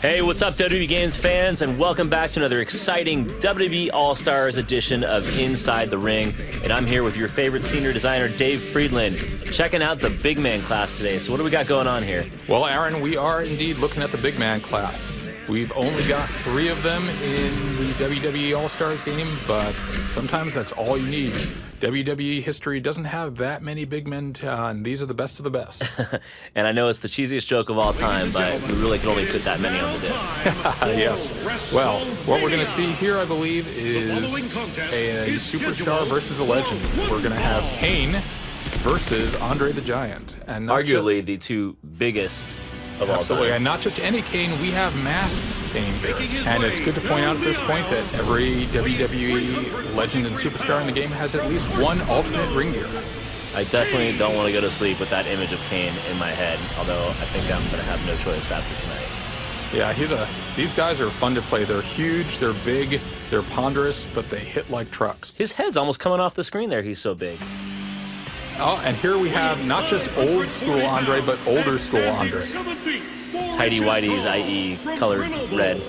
Hey, what's up, WWE Games fans, and welcome back to another exciting WWE All-Stars edition of Inside the Ring. And I'm here with your favorite senior designer, Dave Friedland, checking out the big man class today. So what do we got going on here? Well, Aaron, we are indeed looking at the big man class. We've only got 3 of them in the WWE All-Stars game, but sometimes that's all you need. WWE history doesn't have that many big men, and these are the best of the best. And I know it's the cheesiest joke of all time, but we really can only fit that many on the disc. Yes. Well, what we're going to see here, I believe, is a superstar versus a legend. We're going to have Kane versus Andre the Giant. And arguably the two biggest of all time. And not just any Kane, we have masked Kane here. And it's good to point out at this point that every WWE legend and superstar in the game has at least one alternate ring gear. I definitely don't want to go to sleep with that image of Kane in my head, although I think I'm going to have no choice after tonight. Yeah, these guys are fun to play. They're huge, they're big, they're ponderous, but they hit like trucks. His head's almost coming off the screen there, he's so big. Oh, and here we have not just old school Andre, but older school Andre. Tighty whities, i.e. colored red.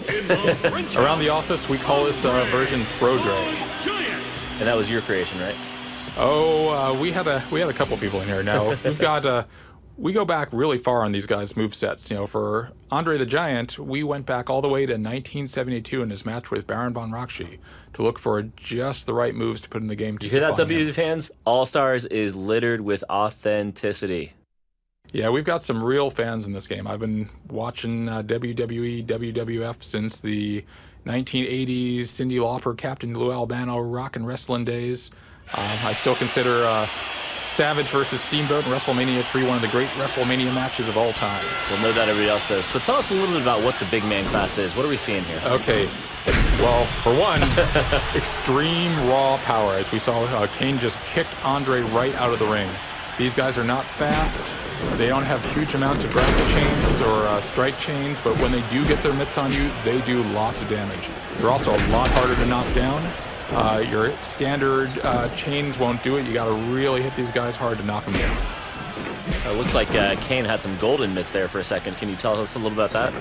Around the office, we call this version Frodre. And that was your creation, right? Oh, we had a couple people in here. Now we've got we go back really far on these guys' movesets. You know, for Andre the Giant, we went back all the way to 1972 in his match with Baron von Raschke to look for just the right moves to put in the game. You hear that, WWE fans? All-Stars is littered with authenticity. Yeah, we've got some real fans in this game. I've been watching WWE, WWF since the 1980s, Cyndi Lauper, Captain Lou Albano, rock and wrestling days. I still consider Savage versus Steamboat in WrestleMania 3 one of the great WrestleMania matches of all time. Well, no doubt everybody else does. So tell us a little bit about what the big man class is. What are we seeing here? Okay. Well, for one, extreme raw power. As we saw, Kane just kicked Andre right out of the ring. These guys are not fast. They don't have huge amounts of grapple chains or strike chains, but when they do get their mitts on you, they do lots of damage. They're also a lot harder to knock down. Your standard chains won't do it. You got to really hit these guys hard to knock them down. It looks like Kane had some golden mitts there for a second. Can you tell us a little about that?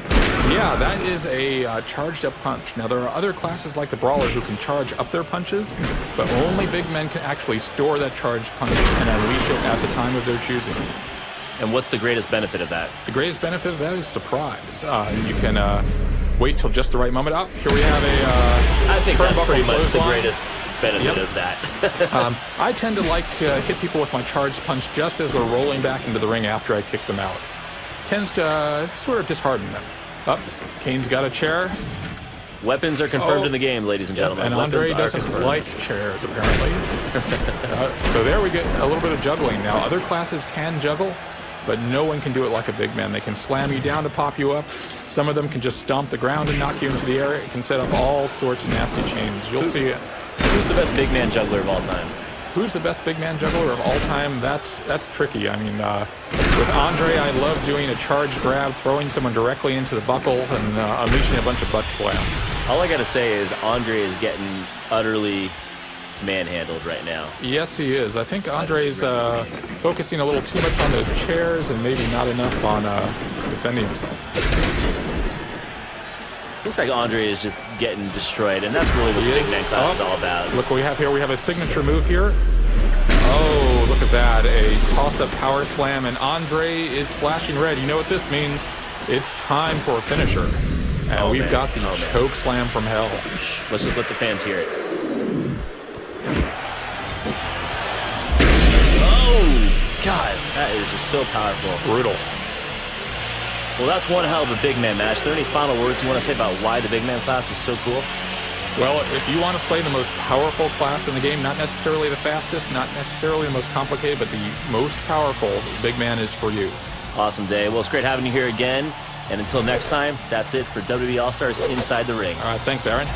Yeah, that is a charged up punch. Now, there are other classes like the Brawler who can charge up their punches, but only big men can actually store that charged punch and unleash it at the time of their choosing. And what's the greatest benefit of that? The greatest benefit of that is surprise. You can wait till just the right moment. Up here we have a I think that's pretty much the greatest benefit of that. I tend to like to hit people with my charged punch just as they're rolling back into the ring after I kick them out. Tends to sort of dishearten them. Up, Kane's got a chair. Weapons are confirmed in the game, ladies and gentlemen. And Andre doesn't like chairs, apparently. So there we get a little bit of juggling. Now, other classes can juggle, but no one can do it like a big man. They can slam you down to pop you up. Some of them can just stomp the ground and knock you into the air. It can set up all sorts of nasty chains. You'll see it. Who's the best big man juggler of all time? Who's the best big man juggler of all time? That's tricky. I mean, with Andre, I love doing a charge grab, throwing someone directly into the buckle, and unleashing a bunch of butt slams. All I got to say is Andre is getting utterly manhandled right now. Yes, he is. I think Andre's focusing a little too much on those chairs and maybe not enough on defending himself. Looks like Andre is just getting destroyed, and that's really what the big man class is all about. Look what we have here. We have a signature move here. Oh, look at that. A toss-up power slam, and Andre is flashing red. You know what this means. It's time for a finisher. And we've got the choke slam from hell. Let's just let the fans hear it. Oh, God. That is just so powerful. Brutal. Well, that's one hell of a big man match. Are there any final words you want to say about why the big man class is so cool? Well, if you want to play the most powerful class in the game, not necessarily the fastest, not necessarily the most complicated, but the most powerful, big man is for you. Awesome, Dave. Well, it's great having you here again. And until next time, that's it for WWE All-Stars Inside the Ring. All right, thanks, Aaron.